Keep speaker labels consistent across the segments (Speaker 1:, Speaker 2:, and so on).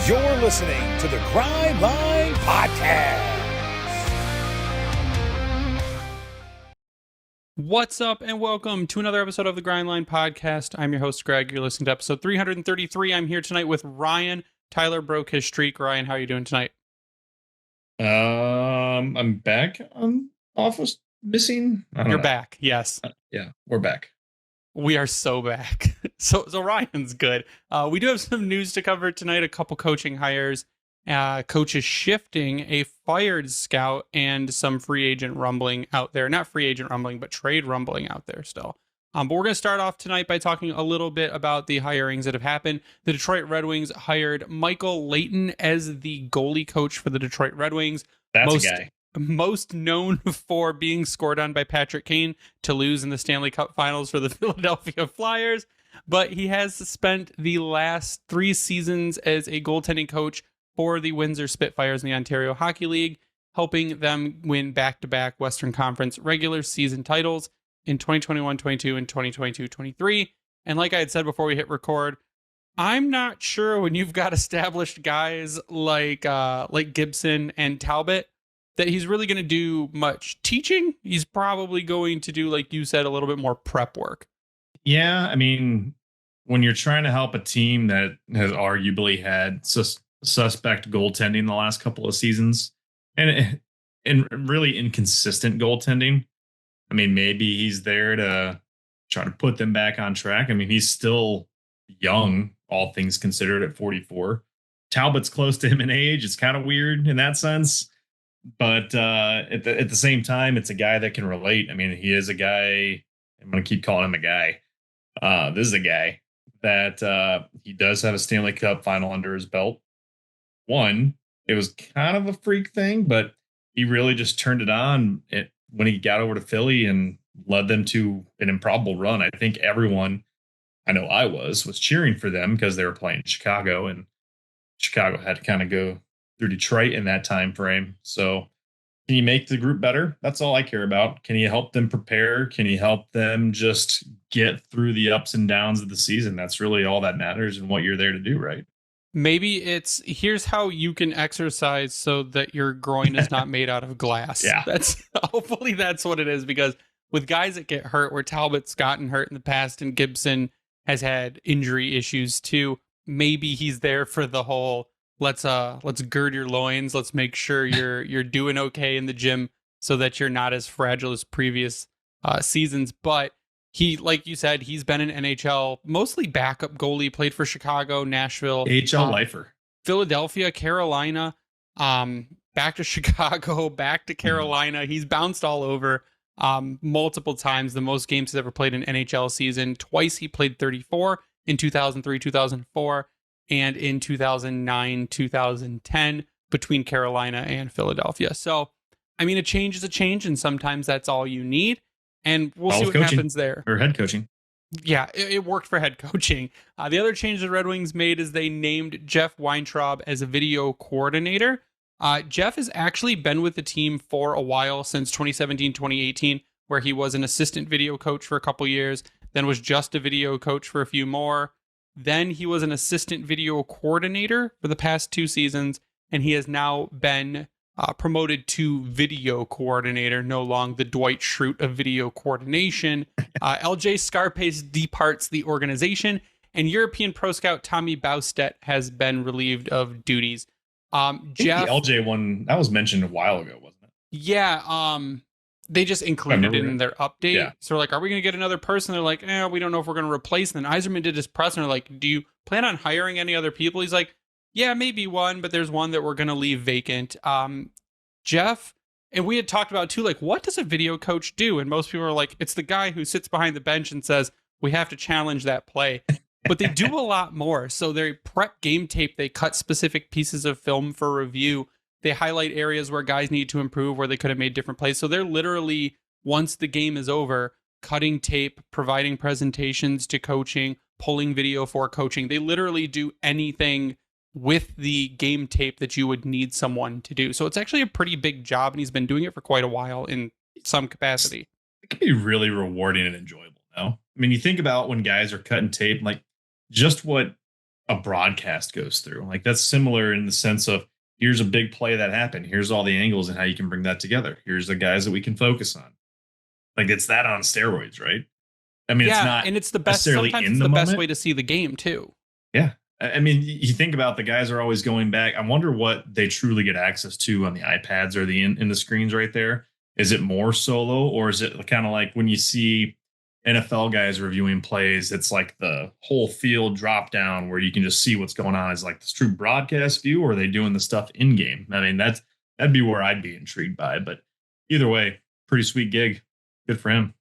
Speaker 1: You're listening to the Grind Line Podcast.
Speaker 2: What's up, and welcome to another episode of the Grind Line Podcast. I'm your host, Greg. You're listening to episode 333. I'm here tonight with Ryan. Tyler broke his streak. Ryan, how are you doing tonight?
Speaker 3: I'm back on office missing.
Speaker 2: You're back. Yes.
Speaker 3: Yeah, we're back.
Speaker 2: We are so back. So Ryan's good. We do have some news to cover tonight. A couple coaching hires, coaches shifting, a fired scout, and some free agent rumbling out there. Not free agent rumbling, but trade rumbling out there still. But we're going to start off tonight by talking a little bit about the hirings that have happened. The Detroit Red Wings hired Michael Leighton as the goalie coach for the Detroit Red Wings.
Speaker 3: That's a guy.
Speaker 2: Most known for being scored on by Patrick Kane to lose in the Stanley Cup Finals for the Philadelphia Flyers. But he has spent the last 3 seasons as a goaltending coach for the Windsor Spitfires in the Ontario Hockey League, helping them win back-to-back Western Conference regular season titles in 2021-22 and 2022-23. And like I had said before we hit record, I'm not sure when you've got established guys like Gibson and Talbot that he's really going to do much teaching. He's probably going to do, like you said, a little bit more prep work.
Speaker 3: Yeah, I mean, when you're trying to help a team that has arguably had suspect goaltending the last couple of seasons and really inconsistent goaltending, I mean, maybe he's there to try to put them back on track. I mean, he's still young, all things considered, at 44. Talbot's close to him in age. It's kind of weird in that sense. But at the same time, it's a guy that can relate. I mean, he is a guy. I'm going to keep calling him a guy. This is a guy that he does have a Stanley Cup final under his belt. It was kind of a freak thing, but he really just turned it on when he got over to Philly and led them to an improbable run. I think everyone, I know I was cheering for them because they were playing Chicago, and Chicago had to kind of go through Detroit in that time frame. So can you make the group better? That's all I care about. Can you help them prepare? Can you help them just get through the ups and downs of the season? That's really all that matters and what you're there to do, right?
Speaker 2: Maybe it's here's how you can exercise so that your groin is not made out of glass.
Speaker 3: Yeah.
Speaker 2: Hopefully that's what it is, because with guys that get hurt, where Talbot's gotten hurt in the past and Gibson has had injury issues too, maybe he's there for the whole let's gird your loins. Let's make sure you're doing okay in the gym so that you're not as fragile as previous seasons. But he, like you said, he's been an NHL, mostly backup goalie, played for Chicago, Nashville,
Speaker 3: AHL lifer,
Speaker 2: Philadelphia, Carolina, back to Chicago, back to Carolina. He's bounced all over multiple times. The most games he's ever played in NHL season. Twice he played 34 in 2003, 2004. And in 2009, 2010, between Carolina and Philadelphia. So, I mean, a change is a change, and sometimes that's all you need. And we'll see what happens there.
Speaker 3: Or head coaching.
Speaker 2: Yeah, it worked for head coaching. The other change the Red Wings made is they named Jeff Weintraub as a video coordinator. Jeff has actually been with the team for a while, since 2017, 2018, where he was an assistant video coach for a couple years, then was just a video coach for a few more. Then he was an assistant video coordinator for the past 2 seasons, and he has now been promoted to video coordinator, no longer the Dwight Schrute of video coordination. LJ Scarpace departs the organization, and European pro scout Tommy Baustedt has been relieved of duties.
Speaker 3: Jeff, the LJ one, that was mentioned a while ago, wasn't it?
Speaker 2: Yeah, they just included it in their update.
Speaker 3: Yeah.
Speaker 2: So like, are we going to get another person? They're like, we don't know if we're going to replace them. And then Yzerman did his press, and they're like, do you plan on hiring any other people? He's like, yeah, maybe one, but there's one that we're going to leave vacant. Jeff, and we had talked about too, like, what does a video coach do? And most people are like, it's the guy who sits behind the bench and says, we have to challenge that play. But they do a lot more. So they prep game tape. They cut specific pieces of film for review. They highlight areas where guys need to improve, where they could have made different plays. So they're literally, once the game is over, cutting tape, providing presentations to coaching, pulling video for coaching. They literally do anything with the game tape that you would need someone to do. So it's actually a pretty big job, and he's been doing it for quite a while in some capacity.
Speaker 3: It can be really rewarding and enjoyable, no? I mean, you think about when guys are cutting tape, like just what a broadcast goes through. Like that's similar in the sense of here's a big play that happened. Here's all the angles and how you can bring that together. Here's the guys that we can focus on. Like it's that on steroids, right? I mean, it's not,
Speaker 2: and it's the best.
Speaker 3: necessarily
Speaker 2: Sometimes
Speaker 3: in
Speaker 2: it's
Speaker 3: the
Speaker 2: the best
Speaker 3: moment.
Speaker 2: way to see the game too.
Speaker 3: Yeah. I mean, you think about the guys are always going back. I wonder what they truly get access to on the iPads or the in the screens right there. Is it more solo, or is it kind of like when you see NFL guys reviewing plays, it's like the whole field drop down where you can just see what's going on? Is like this true broadcast view, or are they doing the stuff in game? I mean, that'd be where I'd be intrigued by. But either way, pretty sweet gig. Good for him.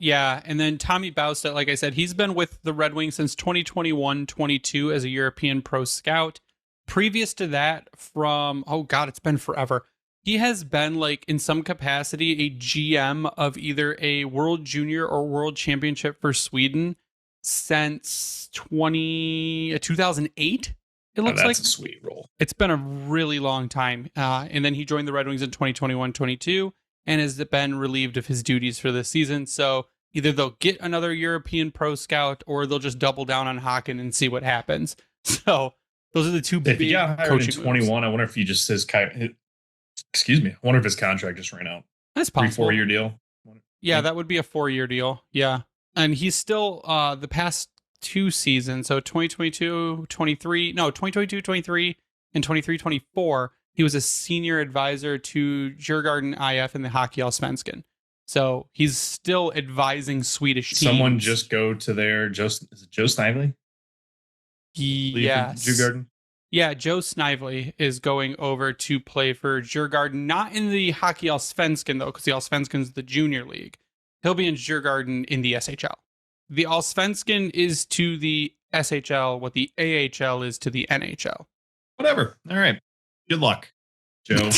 Speaker 2: Yeah, and then Tommy Boustedt, like I said, he's been with the Red Wings since 2021-22 as a European pro scout. Previous to that, from, oh God, it's been forever. He has been, like, in some capacity, a GM of either a World Junior or World Championship for Sweden since 2008. It looks like
Speaker 3: that's a sweet role.
Speaker 2: It's been a really long time. And then he joined the Red Wings in 2021-22 and has been relieved of his duties for this season. So either they'll get another European pro scout or they'll just double down on Haken and see what happens. So those are the two big
Speaker 3: if he got hired in 21, I wonder if he just says, excuse me, I wonder if his contract just ran out.
Speaker 2: That's possible.
Speaker 3: 3-4 year deal.
Speaker 2: Yeah, that would be a 4-year deal. Yeah. And he's still the past 2 seasons, so 2022-23 and 23-24, he was a senior advisor to Djurgården IF in the Hockey Allsvenskan. So he's still advising Swedish teams.
Speaker 3: Someone just go to their is it Joe Snively?
Speaker 2: Yes.
Speaker 3: Djurgården?
Speaker 2: Yeah, Joe Snively is going over to play for Djurgården, not in the Hockey Allsvenskan though, because the Allsvenskan is the junior league. He'll be in Djurgården in the SHL. The Allsvenskan is to the SHL what the AHL is to the NHL.
Speaker 3: Whatever. All right. Good luck, Joe.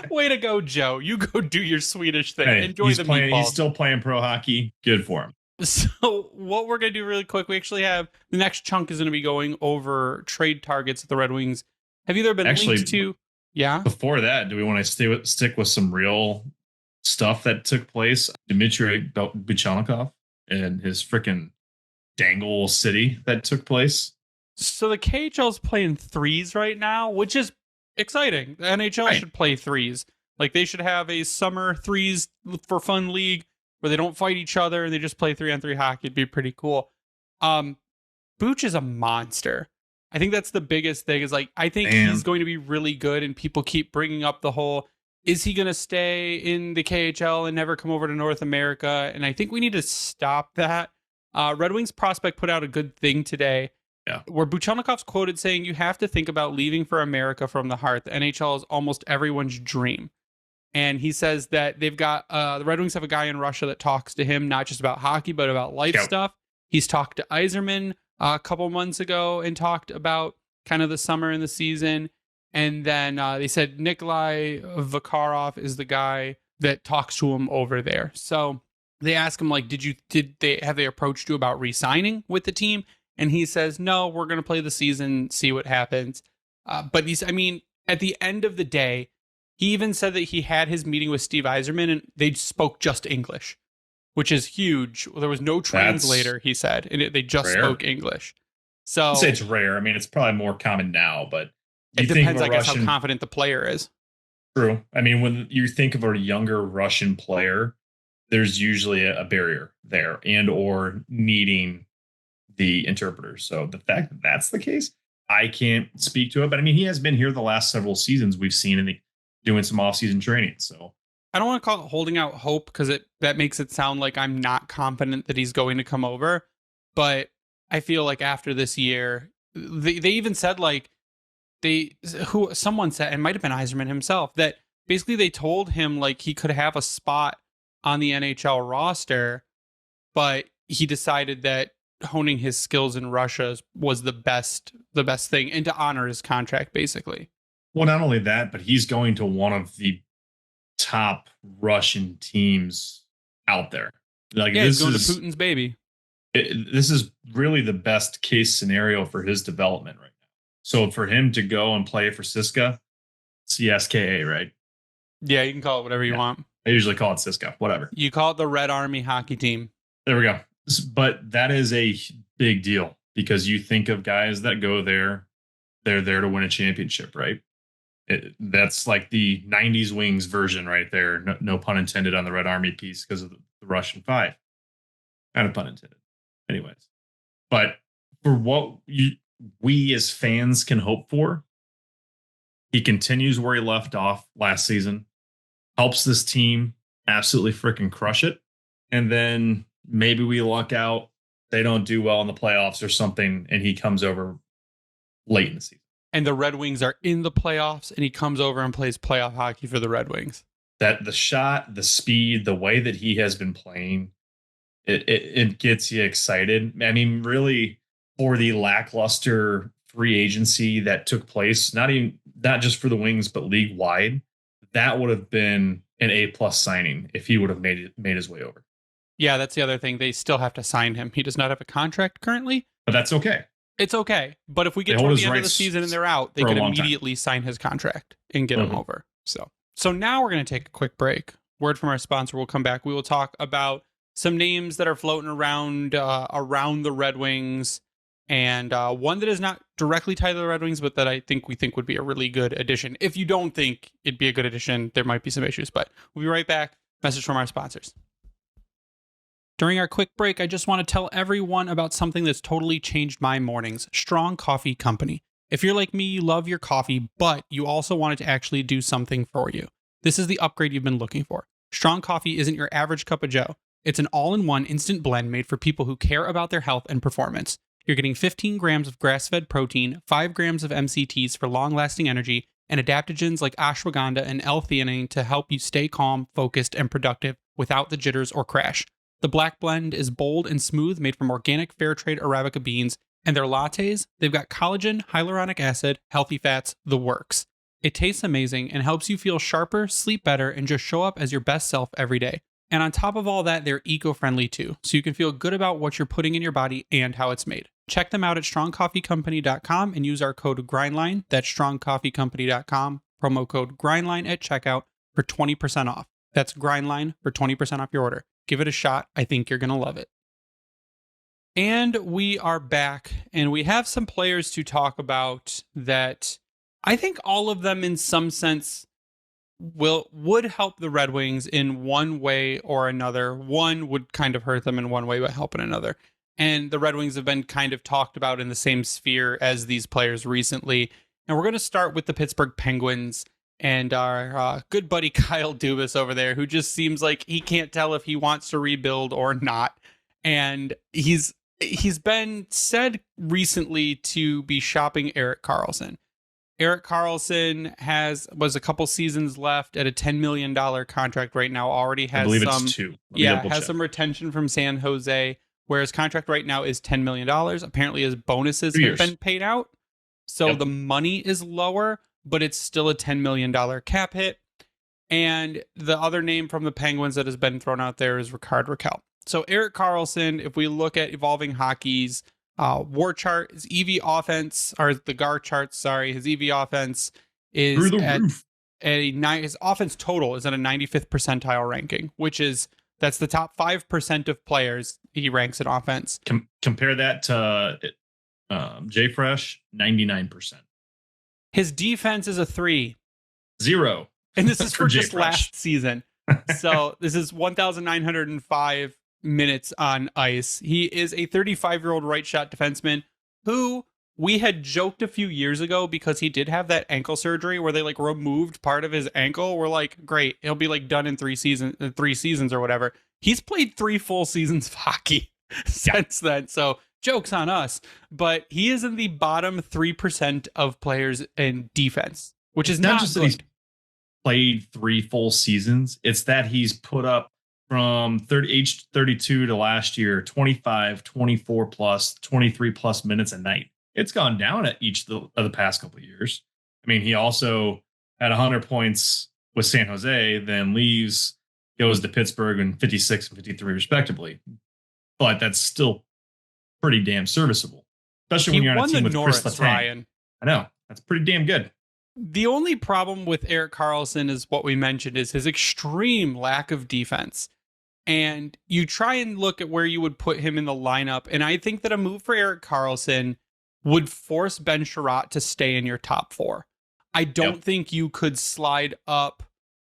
Speaker 2: Way to go, Joe. You go do your Swedish thing.
Speaker 3: Hey,
Speaker 2: Enjoy the meatballs.
Speaker 3: He's still playing pro hockey. Good for him.
Speaker 2: So what we're going to do really quick, we actually have the next chunk is going to be going over trade targets at the Red Wings. Have either been linked to? Yeah.
Speaker 3: Before that, do we want to stick with some real stuff that took place? Dmitry Buchelnikov and his freaking dangle city that took place.
Speaker 2: So the KHL is playing threes right now, which is exciting. The NHL should play threes. Like they should have a summer threes for fun league where they don't fight each other and they just play 3-on-3 hockey. It'd be pretty cool. Booch is a monster. I think that's the biggest thing is like, I think he's going to be really good and people keep bringing up the whole, is he going to stay in the KHL and never come over to North America? And I think we need to stop that. Red Wings prospect put out a good thing today.
Speaker 3: Yeah.
Speaker 2: Where Buchelnikov's quoted saying, you have to think about leaving for America from the heart. The NHL is almost everyone's dream. And he says that they've got, the Red Wings have a guy in Russia that talks to him, not just about hockey, but about life stuff. He's talked to Yzerman a couple months ago and talked about kind of the summer and the season. And then they said Nikolai Vakarov is the guy that talks to him over there. So they ask him, like, have they approached you about re-signing with the team? And he says, no, we're going to play the season, see what happens. But at the end of the day, he even said that he had his meeting with Steve Yzerman and they spoke just English, which is huge. There was no translator, he said, and they just spoke English. So
Speaker 3: I'd say it's rare. I mean, it's probably more common now, but
Speaker 2: it depends, I guess, how confident the player is.
Speaker 3: True. I mean, when you think of a younger Russian player, there's usually a barrier there and or needing the interpreter. So the fact that that's the case, I can't speak to it. But I mean, he has been here the last several seasons. We've seen him doing some off-season training. So
Speaker 2: I don't want to call it holding out hope because that makes it sound like I'm not confident that he's going to come over. But I feel like after this year, they even said like someone said, it might have been Yzerman himself, that basically they told him like he could have a spot on the NHL roster, but he decided that honing his skills in Russia was the best thing and to honor his contract basically.
Speaker 3: Well, not only that, but he's going to one of the top Russian teams out there. Like
Speaker 2: he's going to Putin's baby.
Speaker 3: This is really the best case scenario for his development right now. So for him to go and play for CSKA, right?
Speaker 2: Yeah, you can call it whatever you want.
Speaker 3: I usually call it Cisco, whatever.
Speaker 2: You call it the Red Army hockey team.
Speaker 3: There we go. But that is a big deal because you think of guys that go there, they're there to win a championship, right? That's like the 90s Wings version right there. No pun intended on the Red Army piece because of the Russian Five. Kind of pun intended. Anyways. But for what we as fans can hope for, he continues where he left off last season, helps this team absolutely freaking crush it. And then maybe we luck out, they don't do well in the playoffs or something, and he comes over late in the season.
Speaker 2: And the Red Wings are in the playoffs, and he comes over and plays playoff hockey for the Red Wings.
Speaker 3: That the shot, the speed, the way that he has been playing, it gets you excited. I mean, really, for the lackluster free agency that took place, not just for the Wings, but league wide, that would have been an A+ signing if he would have made his way over.
Speaker 2: Yeah, that's the other thing. They still have to sign him. He does not have a contract currently.
Speaker 3: But that's okay.
Speaker 2: It's okay. But if we get toward the end of the season and they're out, they could immediately sign his contract and get him over. So now we're going to take a quick break. Word from our sponsor. We'll come back. We will talk about some names that are floating around the Red Wings, and one that is not directly tied to the Red Wings, but that we think would be a really good addition. If you don't think it'd be a good addition, there might be some issues, but we'll be right back. Message from our sponsors. During our quick break, I just want to tell everyone about something that's totally changed my mornings, Strong Coffee Company. If you're like me, you love your coffee, but you also want it to actually do something for you. This is the upgrade you've been looking for. Strong Coffee isn't your average cup of joe. It's an all-in-one instant blend made for people who care about their health and performance. You're getting 15 grams of grass-fed protein, 5 grams of MCTs for long-lasting energy, and adaptogens like ashwagandha and L-theanine to help you stay calm, focused, and productive without the jitters or crash. The black blend is bold and smooth, made from organic fair trade Arabica beans, and their lattes, they've got collagen, hyaluronic acid, healthy fats, the works. It tastes amazing and helps you feel sharper, sleep better, and just show up as your best self every day. And on top of all that, they're eco-friendly too, so you can feel good about what you're putting in your body and how it's made. Check them out at strongcoffeecompany.com and use our code GRINDLINE, that's strongcoffeecompany.com, promo code GRINDLINE at checkout for 20% off. That's GRINDLINE for 20% off your order. Give it a shot. I think you're going to love it. And we are back, and we have some players to talk about that I think all of them in some sense would help the Red Wings in one way or another. One would kind of hurt them in one way, but help in another. And the Red Wings have been kind of talked about in the same sphere as these players recently. And we're going to start with the Pittsburgh Penguins and our good buddy Kyle Dubas over there, who just seems like he can't tell if he wants to rebuild or not. And he's been said recently to be shopping Erik Karlsson. Erik Karlsson was a couple seasons left at a $10 million contract right now. Already has
Speaker 3: it's 2.
Speaker 2: Has some retention from San Jose, where his contract right now is $10 million. Apparently his bonuses have been paid out. So the money is lower, but it's still a $10 million cap hit. And the other name from the Penguins that has been thrown out there is Rikard Rakell. So Erik Karlsson, if we look at Evolving Hockey's war chart, his EV offense, or the GAR chart, his EV offense is his offense total is at a 95th percentile ranking, that's the top 5% of players he ranks in offense.
Speaker 3: Compare that to JFresh, 99%.
Speaker 2: His defense is a 3.
Speaker 3: 0.
Speaker 2: And this is for just last season. So this is 1,905 minutes on ice. He is a 35-year-old right shot defenseman who we had joked a few years ago, because he did have that ankle surgery where they removed part of his ankle. We're like, great, he'll be done in 3 seasons or whatever. He's played 3 full seasons of hockey since then. So joke's on us, but he is in the bottom 3% of players in defense, which is not just good. That he's
Speaker 3: played 3 full seasons. It's that he's put up from age 32 to last year, 25, 24 plus, 23 plus minutes a night. It's gone down at each of the past couple of years. I mean, he also had 100 points with San Jose, then leaves, goes to Pittsburgh and 56 and 53 respectively. But that's still pretty damn serviceable, especially when you're on a team with Chris Letang. I know, that's pretty damn good.
Speaker 2: The only problem with Erik Karlsson is what we mentioned, is his extreme lack of defense. And you try and look at where you would put him in the lineup. And I think that a move for Erik Karlsson would force Ben Chiarot to stay in your top 4. I don't think you could slide up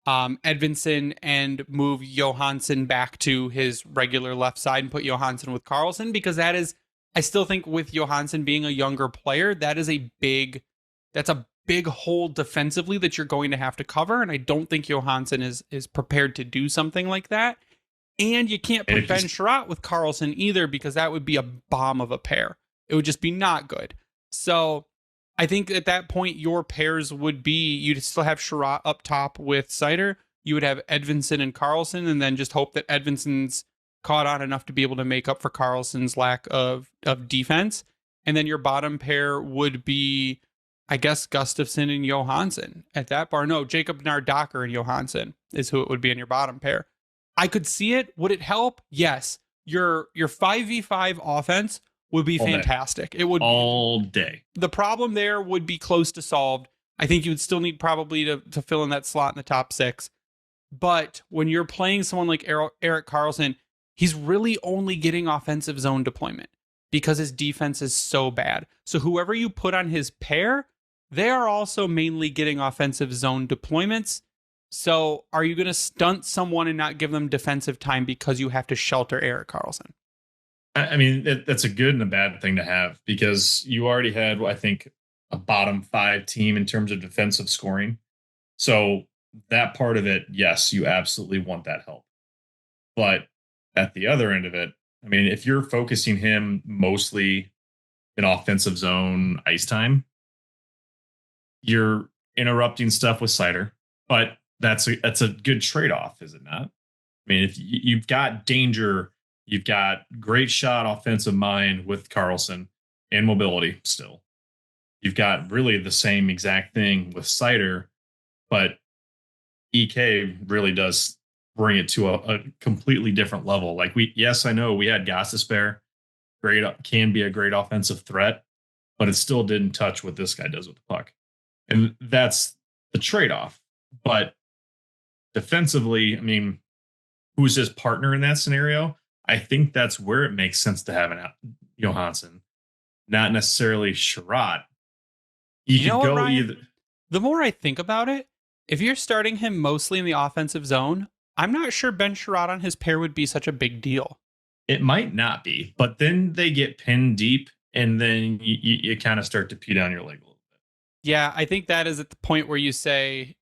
Speaker 2: Edvinsson and move Johansson back to his regular left side and put Johansson with Karlsson, because I still think with Johansson being a younger player, that's a big hole defensively that you're going to have to cover. And I don't think Johansson is prepared to do something like that. And you can't put Ben Chiarot with Karlsson either, because that would be a bomb of a pair. It would just be not good. So I think at that point, your pairs would be, you'd still have Chiarot up top with Seider. You would have Edvinsson and Karlsson, and then just hope that Edvinsson's caught on enough to be able to make up for Karlsson's lack of defense. And then your bottom pair would be, I guess, Gustafsson and Johansson. At that bar, no, Jacob Nardocker and Johansson is who it would be in your bottom pair. I could see it. Would it help? Yes. Your 5v5 offense would be fantastic. It would
Speaker 3: all day.
Speaker 2: The problem there would be close to solved. I think you would still need probably to fill in that slot in the top 6. But when you're playing someone like Erik Karlsson, he's really only getting offensive zone deployment because his defense is so bad. So whoever you put on his pair, they are also mainly getting offensive zone deployments. So are you going to stunt someone and not give them defensive time because you have to shelter Erik Karlsson?
Speaker 3: I mean, that's a good and a bad thing to have, because you already had, I think, a bottom 5 team in terms of defensive scoring. So that part of it, yes, you absolutely want that help. But at the other end of it, I mean, if you're focusing him mostly in offensive zone ice time, you're interrupting stuff with Seider. But that's a good trade-off, is it not? I mean, if you've got danger, you've got great shot offensive mind with Karlsson and mobility still. You've got really the same exact thing with Seider, but EK really does bring it to a completely different level. Like I know we had Gostisbehere, can be a great offensive threat, but it still didn't touch what this guy does with the puck. And that's the trade-off. But defensively, I mean, who's his partner in that scenario? I think that's where it makes sense to have an Johansson, not necessarily Chiarot. You could go Ryan? Either.
Speaker 2: The more I think about it, if you're starting him mostly in the offensive zone, I'm not sure Ben Chiarot on his pair would be such a big deal.
Speaker 3: It might not be, but then they get pinned deep, and then you kind of start to pee down your leg a little bit.
Speaker 2: Yeah, I think that is at the point where you say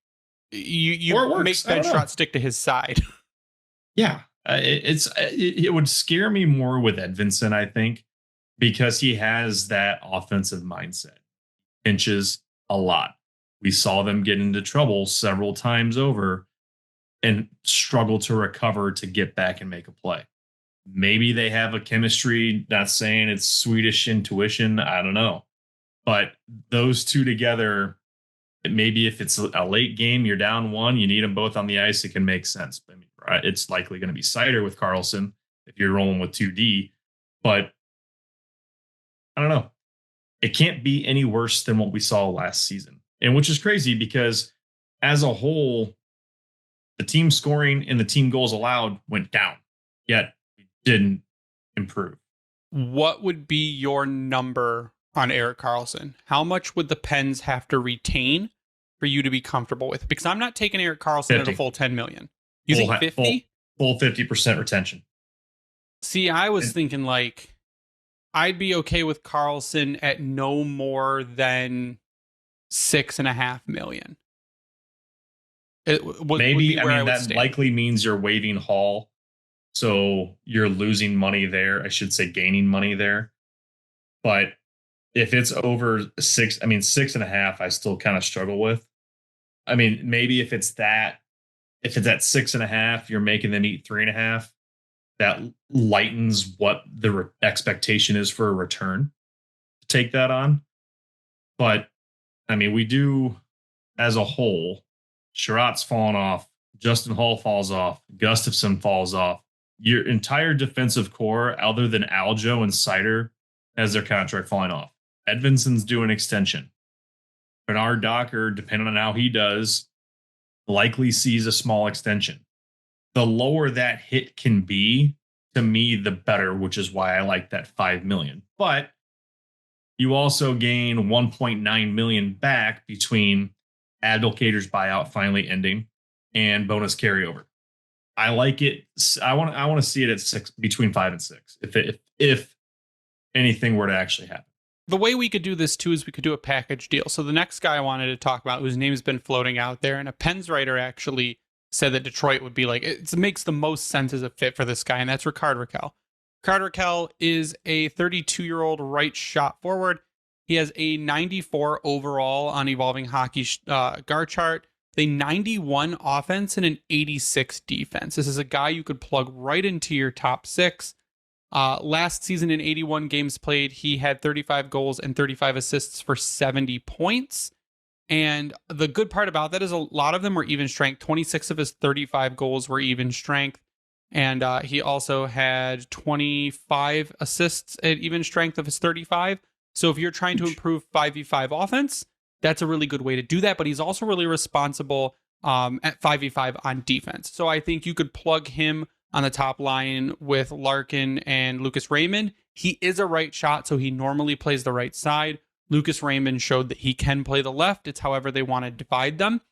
Speaker 2: you make Ben Chiarot stick to his side.
Speaker 3: Yeah, it would scare me more with Edvinsson, I think, because he has that offensive mindset. Pinches a lot. We saw them get into trouble several times over and struggle to recover to get back and make a play. Maybe they have a chemistry, not saying it's Swedish intuition, I don't know. But those two together, maybe if it's a late game, you're down 1, you need them both on the ice, it can make sense. I mean, right, it's likely going to be Seider with Karlsson if you're rolling with 2D. But I don't know. It can't be any worse than what we saw last season. And which is crazy, because as a whole, the team scoring and the team goals allowed went down, yet we didn't improve.
Speaker 2: What would be your number on Erik Karlsson? How much would the Pens have to retain for you to be comfortable with? Because I'm not taking Erik Karlsson at a full 10 million. You think 50?
Speaker 3: Full 50% retention.
Speaker 2: See, I was thinking like I'd be okay with Karlsson at no more than 6.5 million.
Speaker 3: Maybe, I mean, that likely means you're waiving Hall. So you're losing money there. I should say gaining money there. But if it's over 6.5, I still kind of struggle with. I mean, maybe if it's at 6.5, you're making them eat 3.5. That lightens what the expectation is for a return to take that on. But I mean, we do as a whole. Chiarot's fallen off. Justin Hall falls off. Gustafsson falls off. Your entire defensive core, other than Aljo and Seider, has their contract falling off. Edvinsson's due an extension. Bernard Docker, depending on how he does, likely sees a small extension. the lower that hit can be, to me, the better, which is why I like that $5 million. But you also gain $1.9 million back between Abdelkader's buyout finally ending and bonus carryover. I like it. I want to see it at 6, between 5 and 6. If anything were to actually happen.
Speaker 2: The way we could do this too is we could do a package deal. So the next guy I wanted to talk about, whose name has been floating out there, and a Pens writer actually said that Detroit would be like, it makes the most sense as a fit for this guy, and that's Rikard Rakell. Rikard Rakell is a 32-year-old right shot forward. He has a 94 overall on Evolving Hockey guard chart, a 91 offense, and an 86 defense. This is a guy you could plug right into your top 6. Last season in 81 games played, he had 35 goals and 35 assists for 70 points. And the good part about that is a lot of them were even strength. 26 of his 35 goals were even strength. And he also had 25 assists at even strength of his 35. So if you're trying to improve 5v5 offense, that's a really good way to do that. But he's also really responsible at 5v5 on defense. So I think you could plug him on the top line with Larkin and Lucas Raymond. He is a right shot, so he normally plays the right side. Lucas Raymond showed that he can play the left. It's however they want to divide them.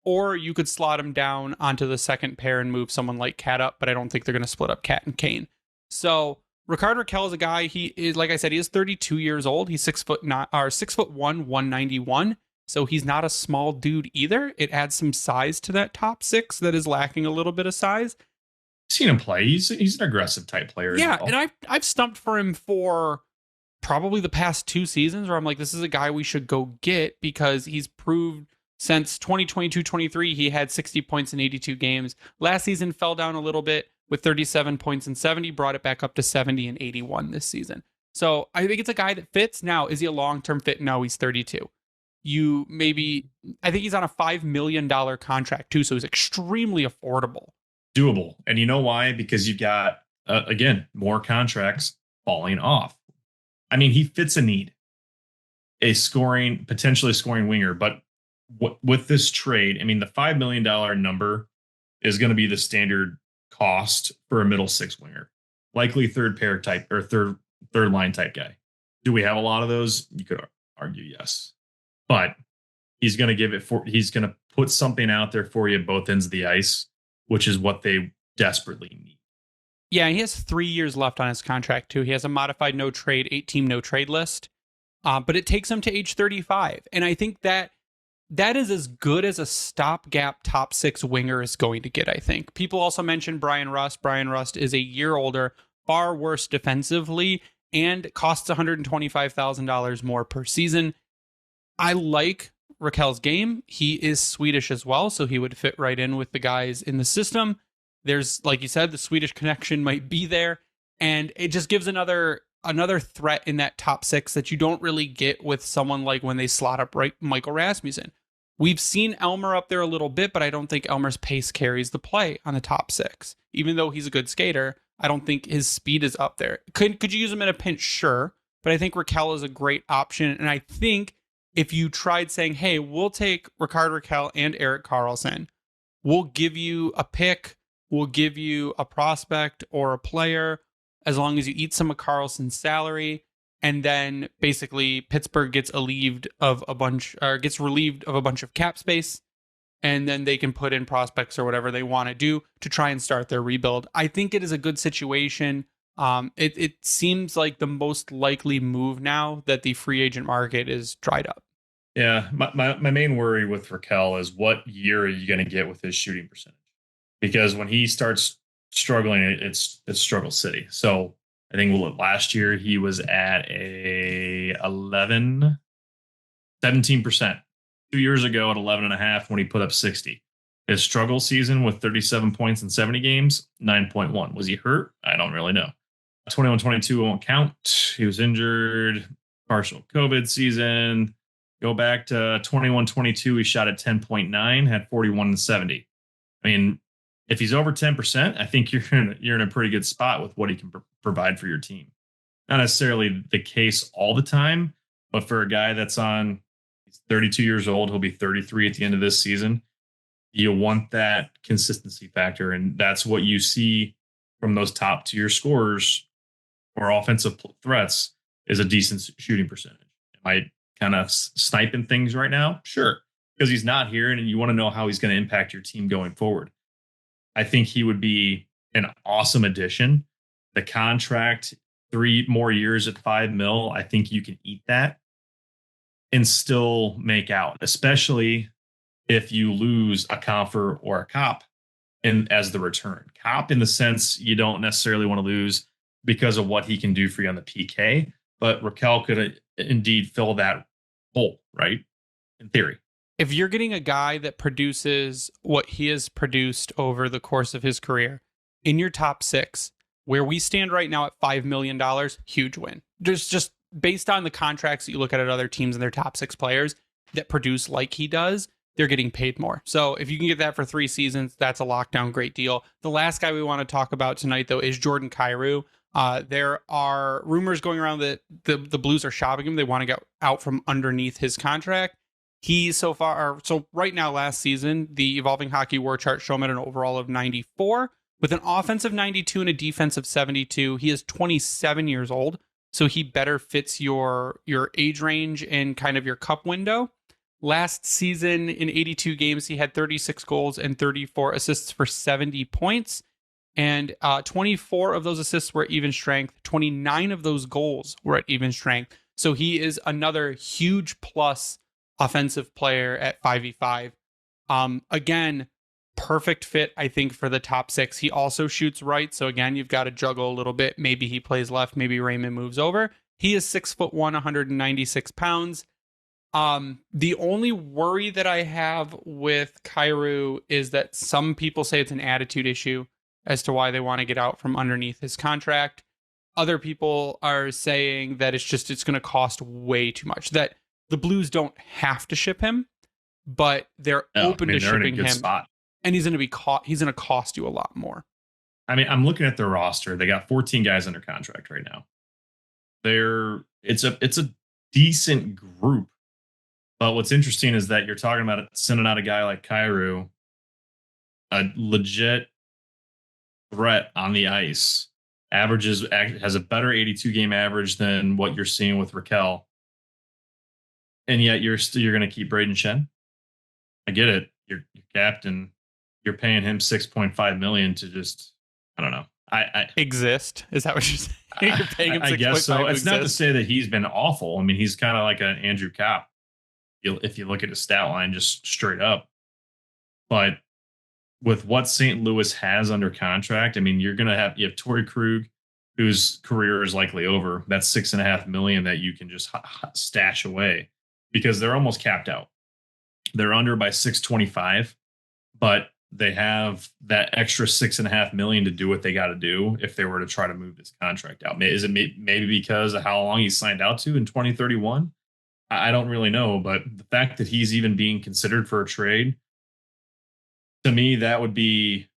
Speaker 2: Or you could slot him down onto the second pair and move someone like Cat up, but I don't think they're going to split up Cat and Kane. So Rikard Rakell is a guy, he is, like I said, he is 32 years old. He's 6'1", 191. So he's not a small dude either. It adds some size to that top 6 that is lacking a little bit of size.
Speaker 3: Seen him play. He's an aggressive type player.
Speaker 2: Yeah,
Speaker 3: well.
Speaker 2: and I've stumped for him for probably the past 2 seasons where I'm like, this is a guy we should go get because he's proved since 2022-23, he had 60 points in 82 games. Last season fell down a little bit with 37 points in 70, brought it back up to 70 and 81 this season. So I think it's a guy that fits. Now, is he a long-term fit? No, he's 32. I think he's on a $5 million contract too, so he's extremely affordable.
Speaker 3: Doable. And you know why? Because you've got, again, more contracts falling off. I mean, he fits a need. Potentially scoring winger. But with this trade, I mean, the $5 million number is going to be the standard cost for a middle 6 winger. Likely third pair type or third line type guy. Do we have a lot of those? You could argue yes. But he's going to put something out there for you at both ends of the ice, which is what they desperately need.
Speaker 2: Yeah, he has 3 years left on his contract, too. He has a modified no-trade, 8-team no-trade list, but it takes him to age 35. And I think that is as good as a stopgap top 6 winger is going to get, I think. People also mentioned Brian Rust. Brian Rust is a year older, far worse defensively, and costs $125,000 more per season. I like Rakell's game. He is Swedish as well, so he would fit right in with the guys in the system. There's, like you said, the Swedish connection might be there, and it just gives another threat in that top 6 that you don't really get with someone like when they slot up right Michael Rasmussen. We've seen Elmer up there a little bit, but I don't think Elmer's pace carries the play on the top 6. Even though he's a good skater, I don't think his speed is up there. Could you use him in a pinch? Sure, but I think Rakell is a great option, and I think if you tried saying, hey, we'll take Rikard Rakell and Erik Karlsson, we'll give you a pick, we'll give you a prospect or a player, as long as you eat some of Karlsson's salary, and then basically Pittsburgh gets relieved of a bunch of cap space, and then they can put in prospects or whatever they want to do to try and start their rebuild. I think it is a good situation. It seems like the most likely move now that the free agent market is dried up.
Speaker 3: Yeah, my main worry with Rakell is what year are you going to get with his shooting percentage? Because when he starts struggling, it's struggle city. So I think last year he was at a 17%. 2 years ago at 11.5 when he put up 60. His struggle season with 37 points in 70 games, 9.1. Was he hurt? I don't really know. 21-22 won't count. He was injured. Partial COVID season. Go back to 21-22. He shot at 10.9, had 41 and 70. I mean, if he's over 10%, I think you're in a pretty good spot with what he can provide for your team. Not necessarily the case all the time, but for a guy that's he's 32 years old, he'll be 33 at the end of this season. You want that consistency factor, and that's what you see from those top tier scorers or offensive threats is a decent shooting percentage. Am I kind of sniping things right now? Sure, because he's not here, and you want to know how he's going to impact your team going forward. I think he would be an awesome addition. The contract, 3 more years at $5 million, I think you can eat that and still make out, especially if you lose a Confer or a Cop as the return. Cop in the sense you don't necessarily want to lose because of what he can do for you on the PK, but Rakell could indeed fill that hole, right? In theory.
Speaker 2: If you're getting a guy that produces what he has produced over the course of his career in your top 6, where we stand right now at $5 million, huge win. Just based on the contracts that you look at other teams and their top 6 players that produce like he does, they're getting paid more. So if you can get that for 3 seasons, that's a lockdown great deal. The last guy we want to talk about tonight, though, is Jordan Kyrou. There are rumors going around that the Blues are shopping him. They want to get out from underneath his contract. He so right now, last season, the Evolving Hockey War Chart show him at an overall of 94 with an offensive 92 and a defensive 72. He is 27 years old, so he better fits your age range and kind of your cup window. Last season, in 82 games, he had 36 goals and 34 assists for 70 points. And 24 of those assists were at even strength. 29 of those goals were at even strength. So he is another huge plus offensive player at 5v5. Again, perfect fit, I think, for the top 6. He also shoots right. So again, you've got to juggle a little bit. Maybe he plays left. Maybe Raymond moves over. He is 6'1", 196 pounds. The only worry that I have with Kyrou is that some people say it's an attitude issue as to why they want to get out from underneath his contract. Other people are saying that it's going to cost way too much, that the Blues don't have to ship him, but they're open to shipping him.
Speaker 3: Spot.
Speaker 2: And he's going to cost you a lot more.
Speaker 3: I mean, I'm looking at their roster. They got 14 guys under contract right now. It's a decent group. But what's interesting is that you're talking about sending out a guy like Kyrou, a legit threat on the ice, has a better 82 game average than what you're seeing with Rakell, and yet you're going to keep Braden Shen. I get it. You're captain. You're paying him $6.5 million to just, I don't know. I
Speaker 2: exist. Is that what you're saying? You're paying him $6.5
Speaker 3: I guess so. It's
Speaker 2: exist.
Speaker 3: not to say that he's been awful. I mean, he's kind of like an Andrew Kopp. If you look at his stat line just straight up. But with what St. Louis has under contract, I mean, you have Torrey Krug, whose career is likely over. That's $6.5 million that you can just stash away because they're almost capped out. They're under by 625, but they have that extra $6.5 million to do what they got to do if they were to try to move this contract out. Is it maybe because of how long he signed out to in 2031? I don't really know, but the fact that he's even being considered for a trade, to me, that would be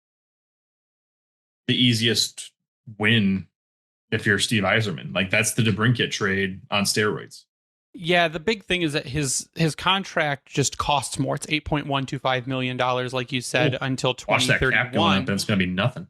Speaker 3: the easiest win if you're Steve Yzerman. Like, that's the DeBrincat trade on steroids.
Speaker 2: Yeah, the big thing is that his contract just costs more. It's $8.125 million, like you said, until 2031.
Speaker 3: Watch that cap going up, and it's going to be nothing.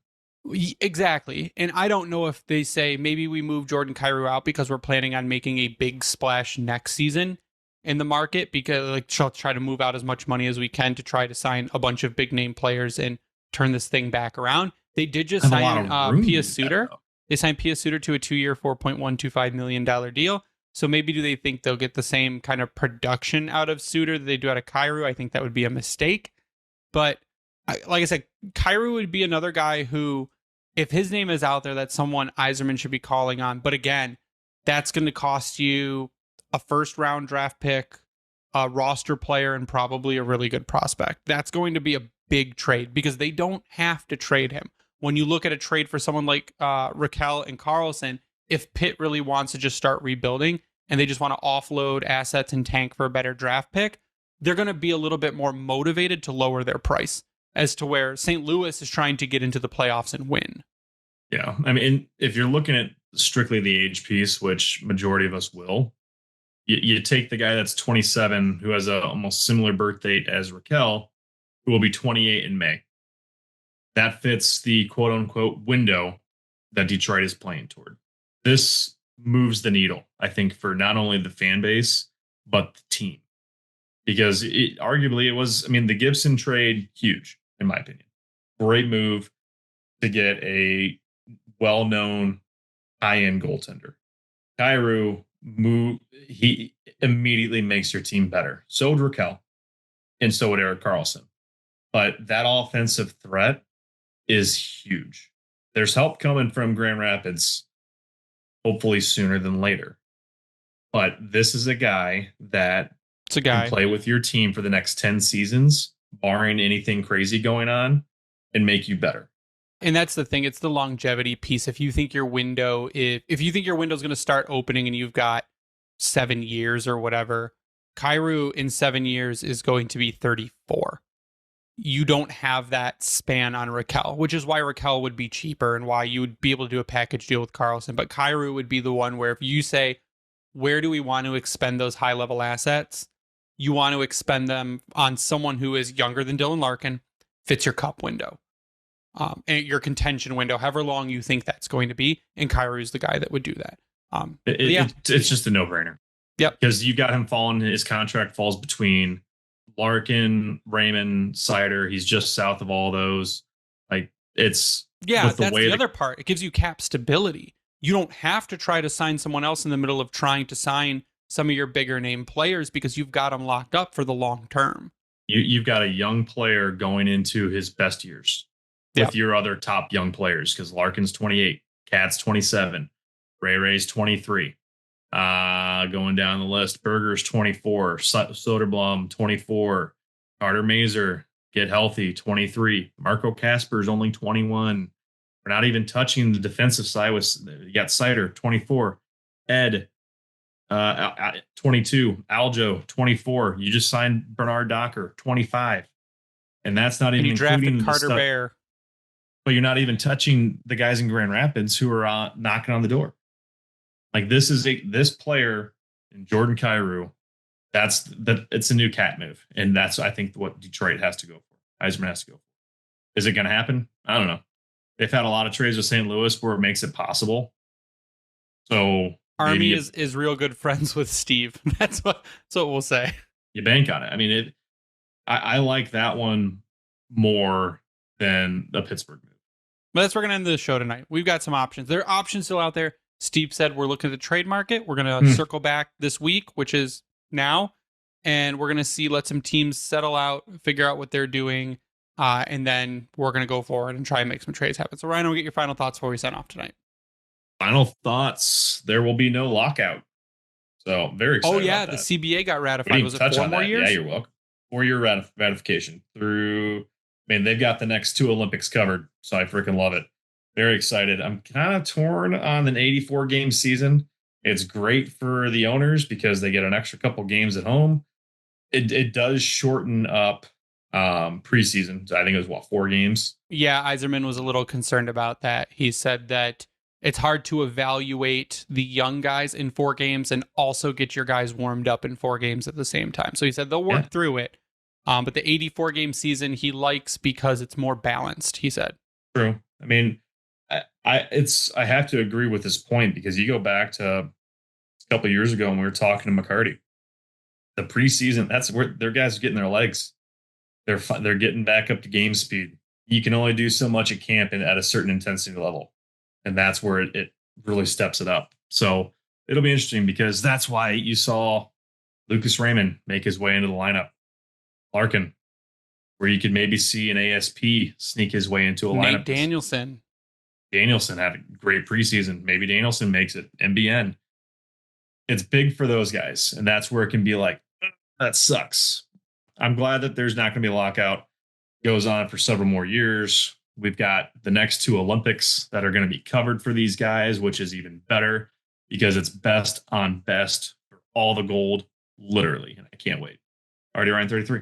Speaker 2: Exactly. And I don't know if they say maybe we move Jordan Kyrou out because we're planning on making a big splash next season in the market, because she'll try to move out as much money as we can to try to sign a bunch of big name players and turn this thing back around. They did just sign Pia Suter. They signed Pia Suter to a 2-year, $4.125 million deal. So maybe do they think they'll get the same kind of production out of Suter that they do out of Kyrou? I think that would be a mistake. But like I said, Kyrou would be another guy who, if his name is out there, that's someone Yzerman should be calling on. But again, that's going to cost you a first-round draft pick, a roster player, and probably a really good prospect. That's going to be a big trade because they don't have to trade him. When you look at a trade for someone like Rakell and Karlsson, if Pitt really wants to just start rebuilding and they just want to offload assets and tank for a better draft pick, they're going to be a little bit more motivated to lower their price, as to where St. Louis is trying to get into the playoffs and win.
Speaker 3: Yeah. I mean, if you're looking at strictly the age piece, which majority of us will, you take the guy that's 27 who has a almost similar birth date as Rakell, who will be 28 in May. That fits the quote-unquote window that Detroit is playing toward. This moves the needle, I think, for not only the fan base, but the team. Because arguably it was, the Gibson trade, huge, in my opinion. Great move to get a well-known high-end goaltender. Kyrou, he immediately makes your team better. So would Rakell, and so would Erik Karlsson. But that offensive threat is huge. There's help coming from Grand Rapids, hopefully sooner than later. But this is a guy that can play with your team for the next 10 seasons, barring anything crazy going on, and make you better.
Speaker 2: And that's the thing. It's the longevity piece. If you think your window is going to start opening and you've got 7 years or whatever, Kyrou in 7 years is going to be 34. You don't have that span on Rakell, which is why Rakell would be cheaper and why you would be able to do a package deal with Karlsson. But Kyrou would be the one where if you say, where do we want to expend those high level assets? You want to expend them on someone who is younger than Dylan Larkin, fits your cup window, and your contention window, however long you think that's going to be. And Kyrou is the guy that would do that.
Speaker 3: It's just a no-brainer.
Speaker 2: Yep.
Speaker 3: Because you got him falling, his contract falls between Larkin, Raymond, Seider. He's just south of all those. That's the other part. It gives you cap stability. You don't have to try to sign someone else in the middle of trying to sign some of your bigger name players because you've got them locked up for the long term. You've got a young player going into his best years with your other top young players, because Larkin's 28, Cat's 27, Ray's 23. Going down the list, Berger's 24, Soderblom 24, Carter Mazer, get healthy, 23, Marco Kasper's only 21. We're not even touching the defensive side. You got Seider 24, Ed 22, Aljo 24. You just signed Bernard Docker 25, and that's not even including
Speaker 2: Carter Bear.
Speaker 3: But you're not even touching the guys in Grand Rapids who are knocking on the door. This player in Jordan Kyrou, it's a new cat move, and that's I think what Detroit has to go for. Yzerman has to go for. Is it going to happen? I don't know. They've had a lot of trades with St. Louis where it makes it possible. So
Speaker 2: Army is real good friends with Steve. That's what we'll say.
Speaker 3: You bank on it. I like that one more than the Pittsburgh move.
Speaker 2: But that's where we're going to end the show tonight. We've got some options. There are options still out there. Steve said we're looking at the trade market. We're going to circle back this week, which is now, and we're going to let some teams settle out, figure out what they're doing, and then we're going to go forward and try and make some trades happen. So Ryan, we'll get your final thoughts before we sign off tonight.
Speaker 3: Final thoughts. There will be no lockout. So very excited.
Speaker 2: Oh yeah, the CBA got ratified. Was it 4 more years?
Speaker 3: Yeah, you're welcome. 4-year ratification through. They've got the next 2 Olympics covered, so I freaking love it. Very excited. I'm kind of torn on an 84-game season. It's great for the owners because they get an extra couple games at home. It does shorten up preseason. I think it was 4 games.
Speaker 2: Yeah, Yzerman was a little concerned about that. He said that it's hard to evaluate the young guys in 4 games and also get your guys warmed up in 4 games at the same time. So he said they'll work through it. But the 84-game season he likes because it's more balanced, he said.
Speaker 3: True. I have to agree with this point because you go back to a couple of years ago when we were talking to McCarty. The preseason, that's where their guys are getting their legs. They're getting back up to game speed. You can only do so much at camp and at a certain intensity level. And that's where it really steps it up. So it'll be interesting because that's why you saw Lucas Raymond make his way into the lineup. Larkin, where you could maybe see an ASP sneak his way into a lineup. Danielson had a great preseason. Maybe Danielson makes it. MBN. It's big for those guys. And that's where it can be like, that sucks. I'm glad that there's not going to be a lockout. Goes on for several more years. We've got the next 2 Olympics that are going to be covered for these guys, which is even better because it's best on best for all the gold, literally. And I can't wait. Already Ryan 33.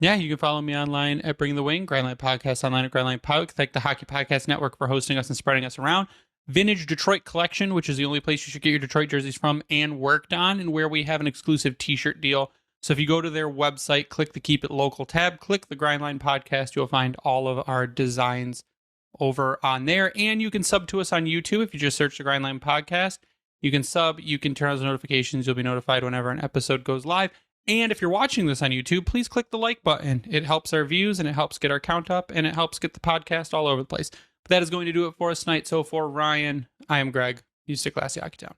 Speaker 2: Yeah, you can follow me online at Bring the Wing, Grindline Podcast online at Grindline Pod. Thank the Hockey Podcast Network for hosting us and spreading us around. Vintage Detroit Collection, which is the only place you should get your Detroit jerseys from and worked on, and where we have an exclusive t-shirt deal. So if you go to their website, click the Keep It Local tab, click the Grindline Podcast, you'll find all of our designs over on there. And you can sub to us on YouTube if you just search the Grindline Podcast. You can sub, you can turn on the notifications, you'll be notified whenever an episode goes live. And if you're watching this on YouTube, please click the like button. It helps our views and it helps get our count up and it helps get the podcast all over the place. But that is going to do it for us tonight. So for Ryan, I am Greg. You stay classy, Hockey Town.